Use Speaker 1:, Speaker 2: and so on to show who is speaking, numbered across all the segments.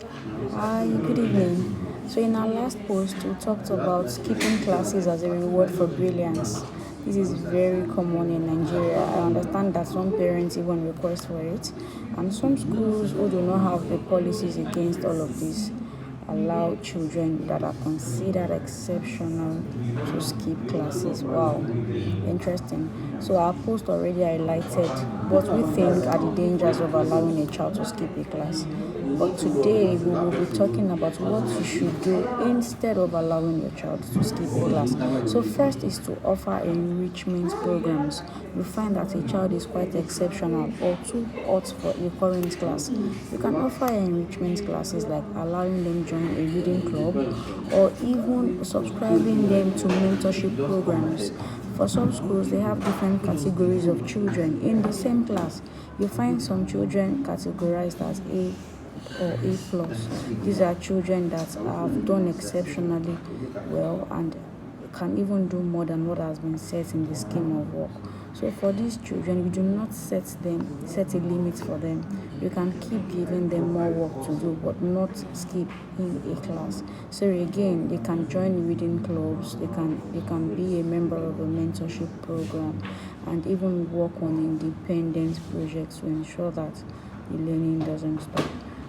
Speaker 1: Hi, good evening. So, in our last post, we talked about skipping classes as a reward for brilliance. This is very common in Nigeria. I understand that some parents even request for it, and some schools who do not have the policies against all of this allow children that are considered exceptional to skip classes. Wow, interesting. So our post already highlighted what we think are the dangers of allowing a child to skip a class. But today we will be talking about what you should do instead of allowing your child to skip a class. So first is to offer enrichment programs. You find that a child is quite exceptional or too hot for a current class. You can offer enrichment classes like allowing them join a reading club or even subscribing them to mentorship programs. For some schools, they have different categories of children in the same class. You find some children categorized as A or A plus. These are children that have done exceptionally well and can even do more than what has been set in the scheme of work. So for these children, you do not set a limit for them. You can keep giving them more work to do, but not skip in a class. So again, they can join reading clubs, they can be a member of a mentorship program, and even work on independent projects to ensure that the learning doesn't stop.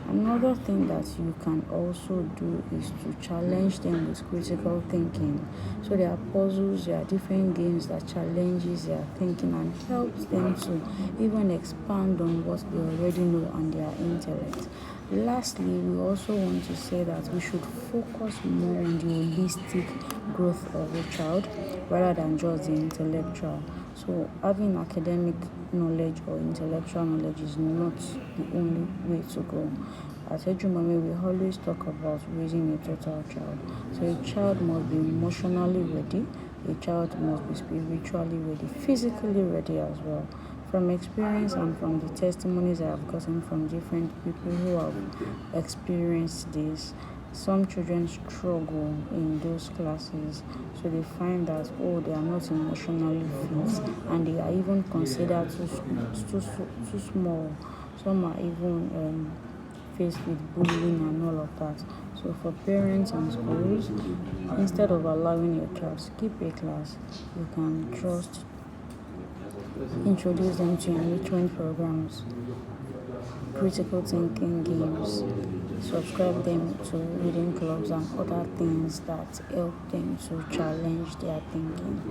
Speaker 1: Another thing that you can also do is to challenge them with critical thinking. So there are puzzles, there are different games that challenges their thinking and helps them to even expand on what they already know and their intellect. Lastly, we also want to say that we should focus more on the holistic growth of a child rather than just the intellectual. So having academic knowledge or intellectual knowledge is not the only way to go. At Ejumame, we always talk about raising a total child. So a child must be emotionally ready, a child must be spiritually ready, physically ready as well. From experience and from the testimonies I have gotten from different people who have experienced this, some children struggle in those classes, so they find that they are not emotionally fit and they are even considered too small. Some are even faced with bullying and all of that. So for parents and schools, instead of allowing your child to skip a class, you can just introduce them to enrichment programs, critical thinking games, subscribe them to reading clubs and other things that help them to challenge their thinking.